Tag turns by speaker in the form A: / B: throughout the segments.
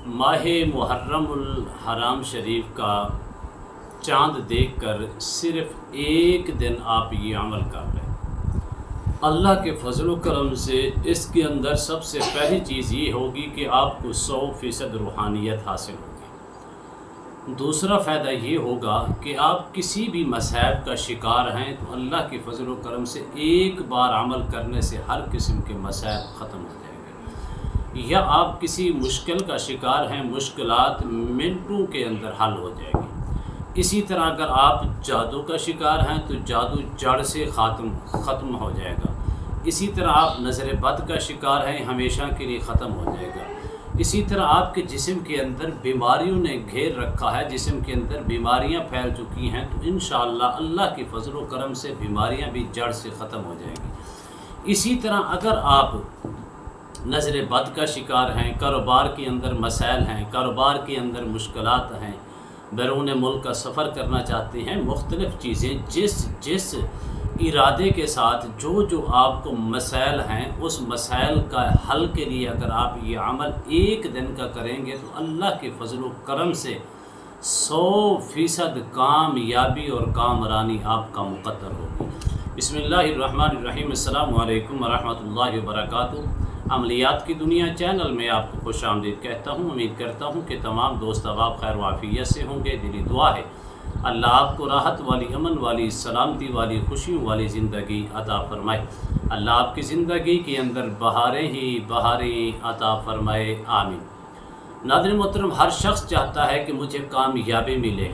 A: ماہ محرم الحرام شریف کا چاند دیکھ کر صرف ایک دن آپ یہ عمل کر لیں، اللہ کے فضل و کرم سے اس کے اندر سب سے پہلی چیز یہ ہوگی کہ آپ کو 100% روحانیت حاصل ہوگی۔ دوسرا فائدہ یہ ہوگا کہ آپ کسی بھی مصائب کا شکار ہیں تو اللہ کے فضل و کرم سے ایک بار عمل کرنے سے ہر قسم کے مصائب ختم ہو جائیں گے، یا آپ کسی مشکل کا شکار ہیں، مشکلات منٹوں کے اندر حل ہو جائے گی۔ اسی طرح اگر آپ جادو کا شکار ہیں تو جادو جڑ سے ختم ہو جائے گا۔ اسی طرح آپ نظر بد کا شکار ہیں، ہمیشہ کے لیے ختم ہو جائے گا۔ اسی طرح آپ کے جسم کے اندر بیماریوں نے گھیر رکھا ہے، جسم کے اندر بیماریاں پھیل چکی ہیں تو انشاءاللہ اللہ کے فضل و کرم سے بیماریاں بھی جڑ سے ختم ہو جائیں گی۔ اسی طرح اگر آپ نظر بد کا شکار ہیں، کاروبار کے اندر مسائل ہیں، کاروبار کے اندر مشکلات ہیں، بیرون ملک کا سفر کرنا چاہتے ہیں، مختلف چیزیں جس ارادے کے ساتھ جو آپ کو مسائل ہیں اس مسائل کا حل کے لیے اگر آپ یہ عمل ایک دن کا کریں گے تو اللہ کے فضل و کرم سے 100% کامیابی اور کامرانی آپ کا مقدر ہوگی۔ بسم اللہ الرحمن الرحیم۔ السلام علیکم ورحمۃ اللہ وبرکاتہ۔ عملیات کی دنیا چینل میں آپ کو خوش آمدید کہتا ہوں۔ امید کرتا ہوں کہ تمام دوست احباب خیر و عافیت سے ہوں گے۔ دلی دعا ہے اللہ آپ کو راحت والی، امن والی، سلامتی والی، خوشیوں والی زندگی عطا فرمائے۔ اللہ آپ کی زندگی کے اندر بہاریں ہی بہاریں عطا فرمائے، آمین۔ ناظرین محترم، ہر شخص چاہتا ہے کہ مجھے کامیابی ملے،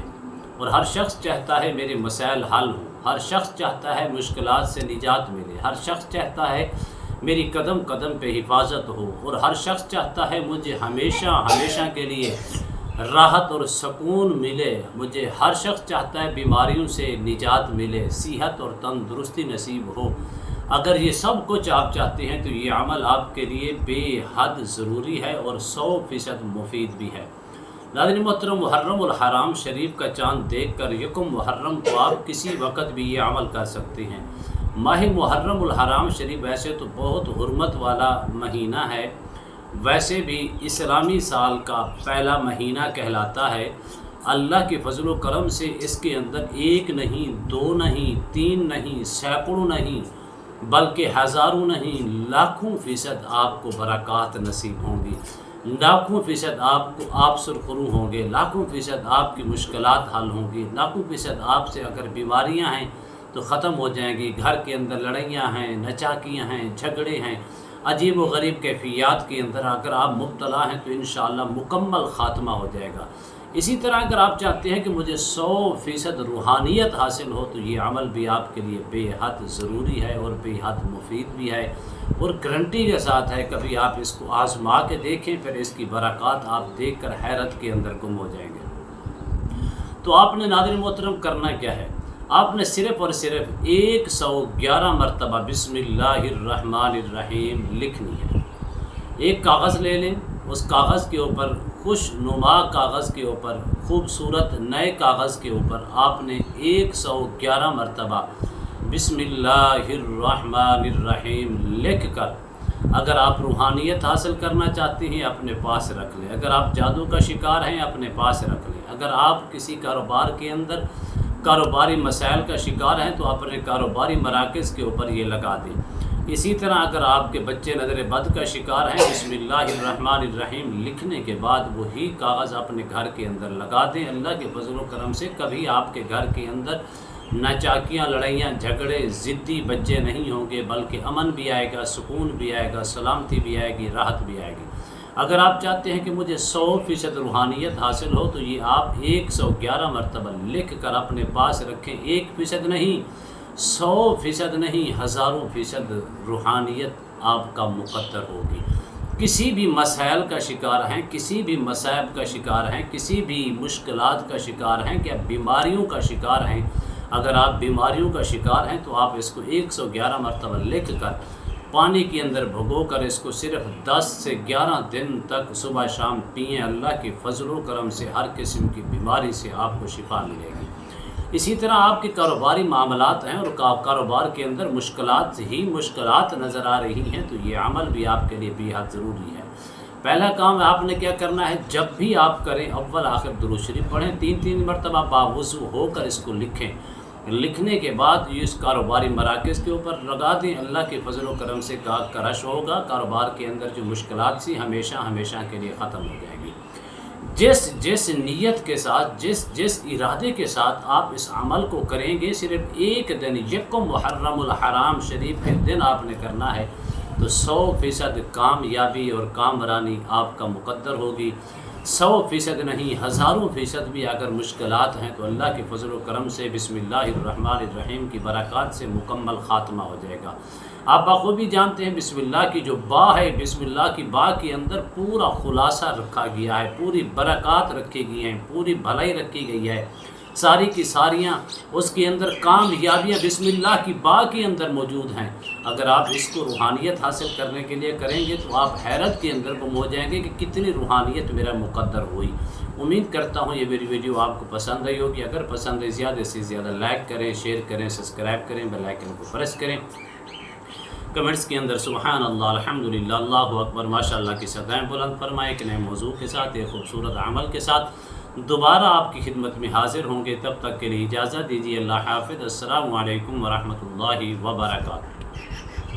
A: اور ہر شخص چاہتا ہے میرے مسائل حل ہوں، ہر شخص چاہتا ہے مشکلات سے نجات ملے، ہر شخص چاہتا ہے میری قدم قدم پہ حفاظت ہو، اور ہر شخص چاہتا ہے مجھے ہمیشہ کے لیے راحت اور سکون ملے۔ مجھے ہر شخص چاہتا ہے بیماریوں سے نجات ملے، صحت اور تندرستی نصیب ہو۔ اگر یہ سب کچھ آپ چاہتے ہیں تو یہ عمل آپ کے لیے بے حد ضروری ہے اور 100% مفید بھی ہے۔ ناظرین محترم، محرم الحرام شریف کا چاند دیکھ کر یکم محرم کو آپ کسی وقت بھی یہ عمل کر سکتے ہیں۔ ماہ محرم الحرام شریف ویسے تو بہت حرمت والا مہینہ ہے، ویسے بھی اسلامی سال کا پہلا مہینہ کہلاتا ہے۔ اللہ کے فضل و کرم سے اس کے اندر ایک نہیں، دو نہیں، تین نہیں، سینکڑوں نہیں، بلکہ ہزاروں نہیں، لاکھوں فیصد آپ کو برکات نصیب ہوں گی، لاکھوں فیصد آپ سرخرو ہوں گے، لاکھوں فیصد آپ کی مشکلات حل ہوں گی، لاکھوں فیصد آپ سے اگر بیماریاں ہیں تو ختم ہو جائیں گی، گھر کے اندر لڑائیاں ہیں، نچاکیاں ہیں، جھگڑے ہیں، عجیب و غریب کیفیات کے اندر اگر آپ مبتلا ہیں تو انشاءاللہ مکمل خاتمہ ہو جائے گا۔ اسی طرح اگر آپ چاہتے ہیں کہ مجھے 100% روحانیت حاصل ہو تو یہ عمل بھی آپ کے لیے بے حد ضروری ہے اور بے حد مفید بھی ہے، اور گارنٹی کے ساتھ ہے۔ کبھی آپ اس کو آزما کے دیکھیں، پھر اس کی برکات آپ دیکھ کر حیرت کے اندر گم ہو جائیں گے۔ تو آپ نے ناظرین محترم کرنا کیا ہے؟ آپ نے صرف اور صرف 111 مرتبہ بسم اللہ الرحمن الرحیم لکھنی ہے۔ ایک کاغذ لے لیں، اس کاغذ کے اوپر، خوش نما کاغذ کے اوپر، خوبصورت نئے کاغذ کے اوپر آپ نے 111 مرتبہ بسم اللہ الرحمن الرحیم لکھ کر، اگر آپ روحانیت حاصل کرنا چاہتے ہیں اپنے پاس رکھ لیں، اگر آپ جادو کا شکار ہیں اپنے پاس رکھ لیں، اگر آپ کسی کاروبار کے اندر کاروباری مسائل کا شکار ہیں تو اپنے کاروباری مراکز کے اوپر یہ لگا دیں۔ اسی طرح اگر آپ کے بچے نظر بد کا شکار ہیں، بسم اللہ الرحمن الرحیم لکھنے کے بعد وہی کاغذ اپنے گھر کے اندر لگا دیں۔ اللہ کے فضل و کرم سے کبھی آپ کے گھر کے اندر ناچاکیاں، لڑائیاں، جھگڑے، ضدی بچے نہیں ہوں گے، بلکہ امن بھی آئے گا، سکون بھی آئے گا، سلامتی بھی آئے گی، راحت بھی آئے گی۔ اگر آپ چاہتے ہیں کہ مجھے 100% روحانیت حاصل ہو تو یہ آپ 111 مرتبہ لکھ کر اپنے پاس رکھیں۔ 1% نہیں، 100% نہیں، ہزاروں فیصد روحانیت آپ کا مقدر ہوگی۔ کسی بھی مسائل کا شکار ہیں، کسی بھی مصائب کا شکار ہیں، کسی بھی مشکلات کا شکار ہیں، کہ بیماریوں کا شکار ہیں، اگر آپ بیماریوں کا شکار ہیں تو آپ اس کو 111 مرتبہ لکھ کر پانی کے اندر بھگو کر اس کو صرف 10 سے 11 دن تک صبح شام پئیں۔ اللہ کے فضل و کرم سے ہر قسم کی بیماری سے آپ کو شفا ملے گی۔ اسی طرح آپ کے کاروباری معاملات ہیں اور کاروبار کے اندر مشکلات نظر آ رہی ہیں تو یہ عمل بھی آپ کے لیے بے حد ضروری ہے۔ پہلا کام آپ نے کیا کرنا ہے، جب بھی آپ کریں اول آخر درود شریف پڑھیں، 3 مرتبہ باوضو ہو کر اس کو لکھیں۔ لکھنے کے بعد اس کاروباری مراکز کے اوپر لگا دیں، اللہ کے فضل و کرم سے کرش ہوگا، کاروبار کے اندر جو مشکلات تھی ہمیشہ کے لیے ختم ہو جائیں گی۔ جس نیت کے ساتھ، جس ارادے کے ساتھ آپ اس عمل کو کریں گے، صرف ایک دن یکم محرم الحرام شریف کے دن آپ نے کرنا ہے، تو 100% کامیابی اور کامرانی آپ کا مقدر ہوگی۔ 100% نہیں، 1000% بھی اگر مشکلات ہیں تو اللہ کے فضل و کرم سے بسم اللہ الرحمن الرحیم کی برکات سے مکمل خاتمہ ہو جائے گا۔ آپ بخوبی جانتے ہیں بسم اللہ کی جو با ہے، بسم اللہ کی با کے اندر پورا خلاصہ رکھا گیا ہے، پوری برکات رکھی گئی ہیں، پوری بھلائی رکھی گئی ہے، ساری کی ساریاں اس کے اندر کامیابیاں بسم اللہ کی با کے اندر موجود ہیں۔ اگر آپ اس کو روحانیت حاصل کرنے کے لیے کریں گے تو آپ حیرت کے اندر گم ہو جائیں گے کہ کتنی روحانیت میرا مقدر ہوئی۔ امید کرتا ہوں یہ میری ویڈیو آپ کو پسند آئی ہوگی۔ اگر پسند ہے زیادہ سے زیادہ لائک کریں، شیئر کریں، سبسکرائب کریں، بیل آئیکن کو پریس کریں۔ کمنٹس کے اندر سبحان اللہ، الحمدللہ، اللہ اکبر، ماشاءاللہ کی صدائیں بلند فرمائے۔ ایک نئے موضوع کے ساتھ، ایک خوبصورت عمل کے ساتھ دوبارہ آپ کی خدمت میں حاضر ہوں گے۔ تب تک کے لیے اجازت دیجیے، اللہ حافظ، السلام علیکم ورحمۃ اللہ وبرکاتہ۔